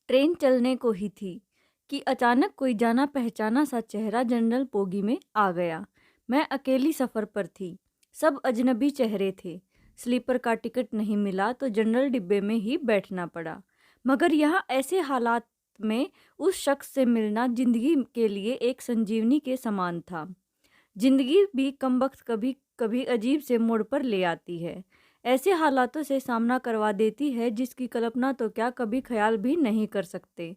Train चलने को ही थी कि अचानक कोई जाना पहचाना सा चेहरा जनरल बोगी में आ गया। मैं अकेली सफ़र पर थी। सब अजनबी चेहरे थे। स्लीपर का टिकट नहीं मिला तो जनरल डिब्बे में ही बैठना पड़ा। मगर यहाँ ऐसे हालात में उस शख्स से मिलना ज़िंदगी के लिए एक संजीवनी के समान था। ज़िंदगी भी कमबख्त कभी कभी अजीब से मोड़ पर ले आती है। ऐसे हालातों से सामना करवा देती है जिसकी कल्पना तो क्या कभी ख्याल भी नहीं कर सकते।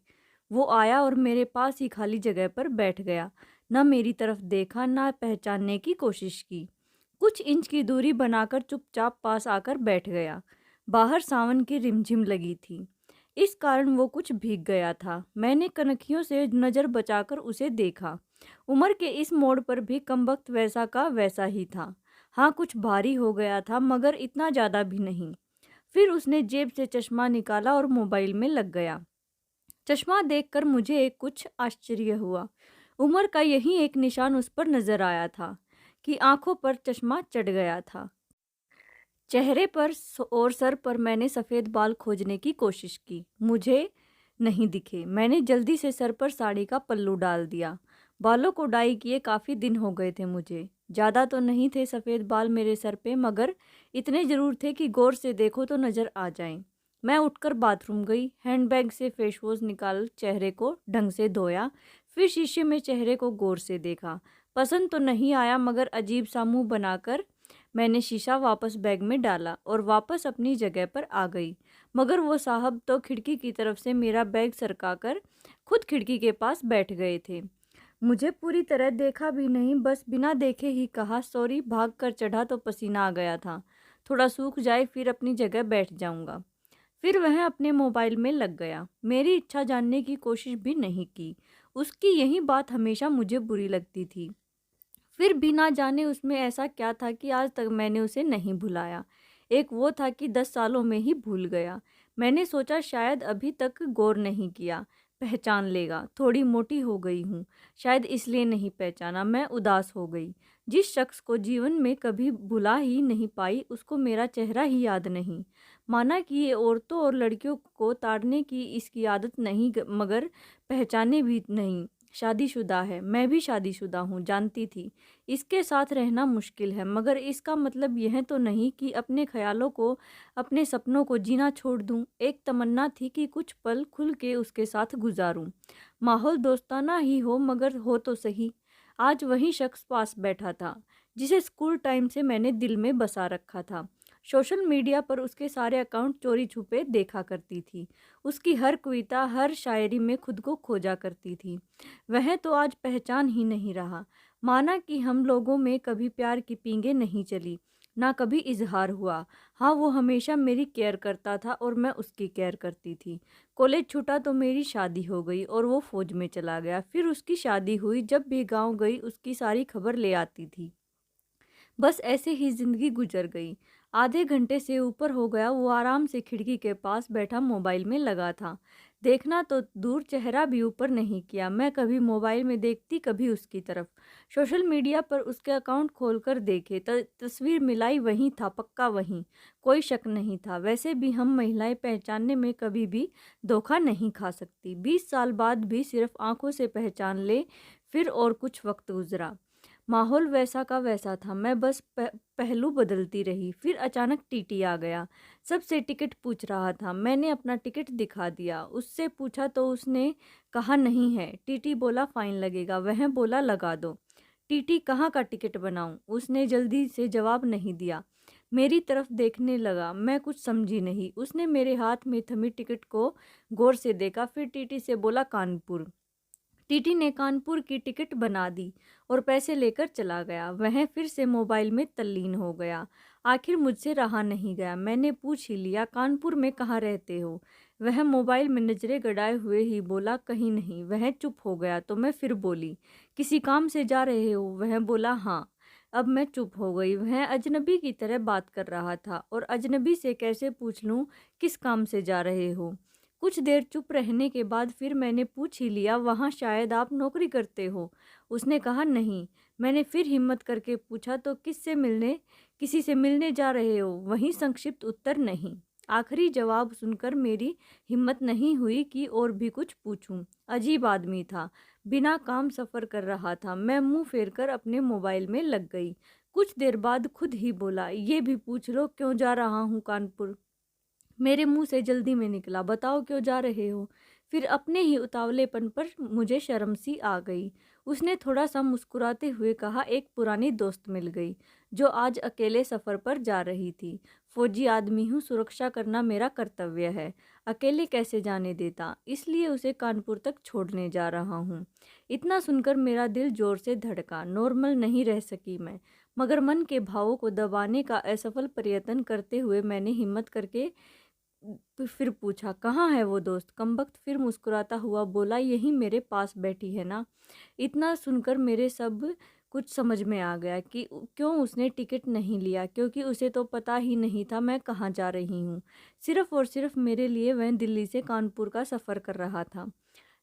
वो आया और मेरे पास ही खाली जगह पर बैठ गया। ना मेरी तरफ देखा, ना पहचानने की कोशिश की। कुछ इंच की दूरी बनाकर चुपचाप पास आकर बैठ गया। बाहर सावन की रिमझिम लगी थी। इस कारण वो कुछ भीग गया था। मैंने कनखियों से नज़र बचाकर उसे देखा। उम्र के इस मोड़ पर भी कमबख्त वैसा का वैसा ही था। हाँ, कुछ भारी हो गया था मगर इतना ज़्यादा भी नहीं। फिर उसने जेब से चश्मा निकाला और मोबाइल में लग गया। चश्मा देखकर मुझे एक कुछ आश्चर्य हुआ। उम्र का यही एक निशान उस पर नजर आया था कि आंखों पर चश्मा चढ़ गया था। चेहरे पर और सर पर मैंने सफ़ेद बाल खोजने की कोशिश की। मुझे नहीं दिखे। मैंने जल्दी से सर पर साड़ी का पल्लू डाल दिया। बालों को डाई किए काफ़ी दिन हो गए थे मुझे। ज़्यादा तो नहीं थे सफ़ेद बाल मेरे सर पे, मगर इतने ज़रूर थे कि गौर से देखो तो नज़र आ जाएं। मैं उठकर बाथरूम गई। हैंडबैग से फेस वॉश निकाल चेहरे को ढंग से धोया। फिर शीशे में चेहरे को गौर से देखा। पसंद तो नहीं आया मगर अजीब सा मुँह बनाकर मैंने शीशा वापस बैग में डाला और वापस अपनी जगह पर आ गई। मगर वो साहब तो खिड़की की तरफ से मेरा बैग सरकाकर खुद खिड़की के पास बैठ गए थे। मुझे पूरी तरह देखा भी नहीं, बस बिना देखे ही कहा, सॉरी, भाग कर चढ़ा तो पसीना आ गया था, थोड़ा सूख जाए फिर अपनी जगह बैठ जाऊंगा। फिर वह अपने मोबाइल में लग गया। मेरी इच्छा जानने की कोशिश भी नहीं की। उसकी यही बात हमेशा मुझे बुरी लगती थी। फिर भी ना जाने उसमें ऐसा क्या था कि आज तक मैंने उसे नहीं भुलाया। एक वो था कि 10 सालों में ही भूल गया। मैंने सोचा शायद अभी तक गौर नहीं किया, पहचान लेगा। थोड़ी मोटी हो गई हूँ, शायद इसलिए नहीं पहचाना। मैं उदास हो गई। जिस शख्स को जीवन में कभी भुला ही नहीं पाई, उसको मेरा चेहरा ही याद नहीं। माना कि ये औरतों और लड़कियों को ताड़ने की इसकी आदत नहीं, मगर पहचाने भी नहीं। शादीशुदा है, मैं भी शादीशुदा हूँ, जानती थी। इसके साथ रहना मुश्किल है, मगर इसका मतलब यह तो नहीं कि अपने ख्यालों को, अपने सपनों को जीना छोड़ दूँ। एक तमन्ना थी कि कुछ पल खुल के उसके साथ गुजारूँ। माहौल दोस्ताना ही हो, मगर हो तो सही। आज वही शख्स पास बैठा था, जिसे स्कूल टाइम से मैंने दिल में बसा रखा था। सोशल मीडिया पर उसके सारे अकाउंट चोरी छुपे देखा करती थी। उसकी हर कविता, हर शायरी में खुद को खोजा करती थी। वह तो आज पहचान ही नहीं रहा। माना कि हम लोगों में कभी प्यार की पींगे नहीं चली, ना कभी इजहार हुआ। हाँ, वो हमेशा मेरी केयर करता था और मैं उसकी केयर करती थी। कॉलेज छूटा तो मेरी शादी हो गई और वो फौज में चला गया। फिर उसकी शादी हुई। जब भी गांव गई उसकी सारी खबर ले आती थी। बस ऐसे ही जिंदगी गुजर गई। आधे घंटे से ऊपर हो गया। वो आराम से खिड़की के पास बैठा मोबाइल में लगा था। देखना तो दूर, चेहरा भी ऊपर नहीं किया। मैं कभी मोबाइल में देखती, कभी उसकी तरफ। सोशल मीडिया पर उसके अकाउंट खोलकर देखे, तस्वीर मिलाई, वही था, पक्का वही। कोई शक नहीं था। वैसे भी हम महिलाएं पहचानने में कभी भी धोखा नहीं खा सकती। 20 साल बाद भी सिर्फ आंखों से पहचान ले। फिर और कुछ वक्त गुजरा। माहौल वैसा का वैसा था। मैं बस पहलू बदलती रही। फिर अचानक टीटी आ गया। सबसे टिकट पूछ रहा था। मैंने अपना टिकट दिखा दिया। उससे पूछा तो उसने कहा नहीं है। टीटी बोला फाइन लगेगा। वह बोला लगा दो। टीटी कहाँ का टिकट बनाऊं? उसने जल्दी से जवाब नहीं दिया। मेरी तरफ देखने लगा। मैं कुछ समझी नहीं। उसने मेरे हाथ में थमी टिकट को गौर से देखा। फिर टीटी से बोला कानपुर। टीटी ने कानपुर की टिकट बना दी और पैसे लेकर चला गया। वह फिर से मोबाइल में तल्लीन हो गया। आखिर मुझसे रहा नहीं गया। मैंने पूछ ही लिया, कानपुर में कहाँ रहते हो? वह मोबाइल में नजरें गड़ाए हुए ही बोला, कहीं नहीं। वह चुप हो गया तो मैं फिर बोली, किसी काम से जा रहे हो? वह बोला हाँ। अब मैं चुप हो गई। वह अजनबी की तरह बात कर रहा था और अजनबी से कैसे पूछ लूँ किस काम से जा रहे हो। कुछ देर चुप रहने के बाद फिर मैंने पूछ ही लिया, वहाँ शायद आप नौकरी करते हो? उसने कहा नहीं। मैंने फिर हिम्मत करके पूछा, तो किससे मिलने, किसी से मिलने जा रहे हो? वहीं संक्षिप्त उत्तर, नहीं। आखिरी जवाब सुनकर मेरी हिम्मत नहीं हुई कि और भी कुछ पूछूं। अजीब आदमी था, बिना काम सफ़र कर रहा था। मैं मुंह फेरकर अपने मोबाइल में लग गई। कुछ देर बाद खुद ही बोला, ये भी पूछ लो क्यों जा रहा हूँ कानपुर। मेरे मुंह से जल्दी में निकला, बताओ क्यों जा रहे हो। फिर अपने ही उतावलेपन पर मुझे शर्म सी आ गई। उसने थोड़ा सा मुस्कुराते हुए कहा, एक पुरानी दोस्त मिल गई जो आज अकेले सफ़र पर जा रही थी। फौजी आदमी हूँ, सुरक्षा करना मेरा कर्तव्य है। अकेले कैसे जाने देता, इसलिए उसे कानपुर तक छोड़ने जा रहा हूँ। इतना सुनकर मेरा दिल जोर से धड़का। नॉर्मल नहीं रह सकी मैं, मगर मन के भावों को दबाने का असफल प्रयत्न करते हुए मैंने हिम्मत करके फिर पूछा, कहाँ है वो दोस्त। कमबख्त फिर मुस्कुराता हुआ बोला, यही मेरे पास बैठी है ना। इतना सुनकर मेरे सब कुछ समझ में आ गया कि क्यों उसने टिकट नहीं लिया, क्योंकि उसे तो पता ही नहीं था मैं कहाँ जा रही हूँ। सिर्फ और सिर्फ मेरे लिए वह दिल्ली से कानपुर का सफ़र कर रहा था।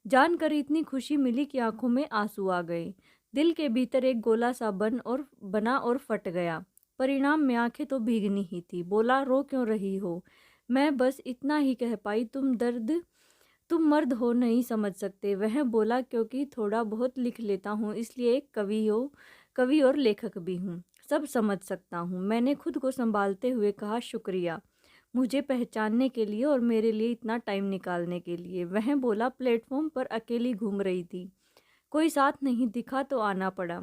जानकर इतनी खुशी मिली कि आंखों में आंसू आ गए। दिल के भीतर एक गोला सा बना और फट गया। परिणाम में आंखें तो भीगनी ही थी। बोला, रो क्यों रही हो। मैं बस इतना ही कह पाई, तुम मर्द हो, नहीं समझ सकते। वह बोला, क्योंकि थोड़ा बहुत लिख लेता हूँ, इसलिए एक कवि और लेखक भी हूँ, सब समझ सकता हूँ। मैंने खुद को संभालते हुए कहा, शुक्रिया मुझे पहचानने के लिए और मेरे लिए इतना टाइम निकालने के लिए। वह बोला, प्लेटफॉर्म पर अकेली घूम रही थी, कोई साथ नहीं दिखा तो आना पड़ा।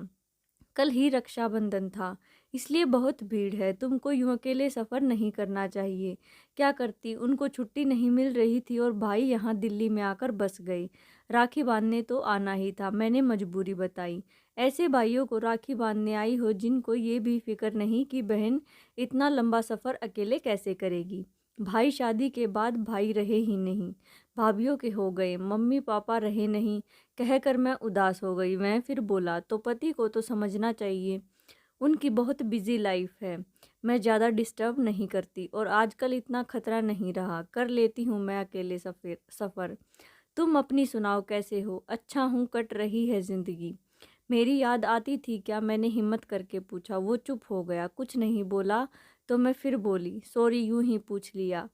कल ही रक्षाबंधन था, इसलिए बहुत भीड़ है। तुमको यूं अकेले सफ़र नहीं करना चाहिए। क्या करती, उनको छुट्टी नहीं मिल रही थी और भाई यहाँ दिल्ली में आकर बस गई। राखी बांधने तो आना ही था, मैंने मजबूरी बताई। ऐसे भाइयों को राखी बांधने आई हो जिनको ये भी फिक्र नहीं कि बहन इतना लंबा सफ़र अकेले कैसे करेगी। भाई शादी के बाद भाई रहे ही नहीं, भाभीियों के हो गए, मम्मी पापा रहे नहीं। कहकर मैं उदास हो गई। मैं फिर बोला, तो पति को तो समझना चाहिए, उनकी बहुत बिजी लाइफ है। मैं ज़्यादा डिस्टर्ब नहीं करती और आजकल इतना खतरा नहीं रहा, कर लेती हूँ मैं अकेले सफ़र। तुम अपनी सुनाओ, कैसे हो। अच्छा हूँ, कट रही है ज़िंदगी। मेरी याद आती थी क्या, मैंने हिम्मत करके पूछा। वो चुप हो गया, कुछ नहीं बोला। तो मैं फिर बोली, सॉरी, यूं ही पूछ लिया।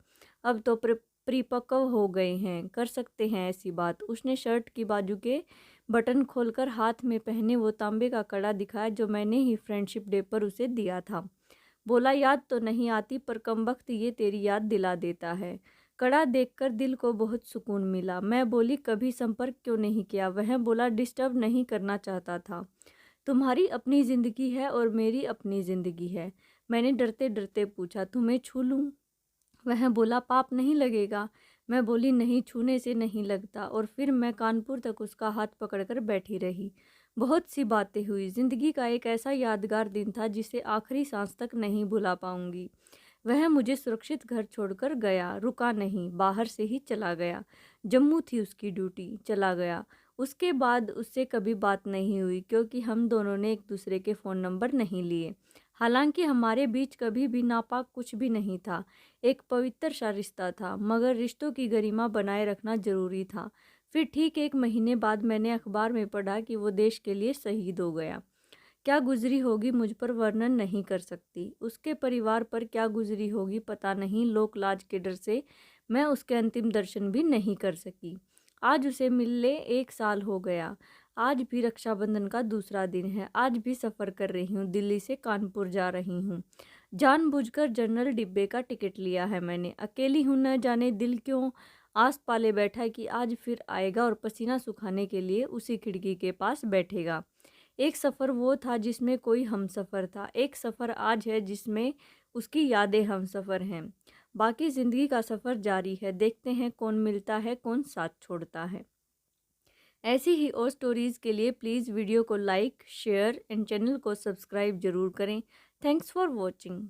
अब तो परिपक्व हो गए हैं, कर सकते हैं ऐसी बात। उसने शर्ट की बाजू के बटन खोलकर हाथ में पहने वो तांबे का कड़ा दिखाया जो मैंने ही फ्रेंडशिप डे पर उसे दिया था। बोला, याद तो नहीं आती, पर कमबख्त ये तेरी याद दिला देता है। कड़ा देखकर दिल को बहुत सुकून मिला। मैं बोली, कभी संपर्क क्यों नहीं किया। वह बोला, डिस्टर्ब नहीं करना चाहता था। तुम्हारी अपनी ज़िंदगी है और मेरी अपनी ज़िंदगी है। मैंने डरते डरते पूछा, तुम्हें छू लूँ। वह बोला, पाप नहीं लगेगा। मैं बोली, नहीं, छूने से नहीं लगता। और फिर मैं कानपुर तक उसका हाथ पकड़कर बैठी रही। बहुत सी बातें हुई। ज़िंदगी का एक ऐसा यादगार दिन था जिसे आखिरी सांस तक नहीं भुला पाऊंगी। वह मुझे सुरक्षित घर छोड़कर गया, रुका नहीं, बाहर से ही चला गया। जम्मू थी उसकी ड्यूटी, चला गया। उसके बाद उससे कभी बात नहीं हुई, क्योंकि हम दोनों ने एक दूसरे के फ़ोन नंबर नहीं लिए। हालांकि हमारे बीच कभी भी नापाक कुछ भी नहीं था। एक पवित्र सा रिश्ता था, मगर रिश्तों की गरिमा बनाए रखना जरूरी था। फिर ठीक 1 महीने बाद मैंने अखबार में पढ़ा कि वो देश के लिए शहीद हो गया। क्या गुजरी होगी मुझ पर वर्णन नहीं कर सकती। उसके परिवार पर क्या गुजरी होगी पता नहीं। लोक लाज के डर से मैं उसके अंतिम दर्शन भी नहीं कर सकी। आज उसे मिलने 1 साल हो गया। आज भी रक्षाबंधन का दूसरा दिन है। आज भी सफ़र कर रही हूँ, दिल्ली से कानपुर जा रही हूँ। जानबूझकर जनरल डिब्बे का टिकट लिया है मैंने। अकेली हूँ, न जाने दिल क्यों आस पाले बैठा है कि आज फिर आएगा और पसीना सुखाने के लिए उसी खिड़की के पास बैठेगा। एक सफ़र वो था जिसमें कोई हमसफ़र था, एक सफ़र आज है जिसमें उसकी यादें हमसफ़र हैं। बाकी ज़िंदगी का सफ़र जारी है, देखते हैं कौन मिलता है, कौन साथ छोड़ता है। ऐसी ही और स्टोरीज़ के लिए प्लीज़ वीडियो को लाइक, शेयर एंड चैनल को सब्सक्राइब ज़रूर करें। Thanks for watching.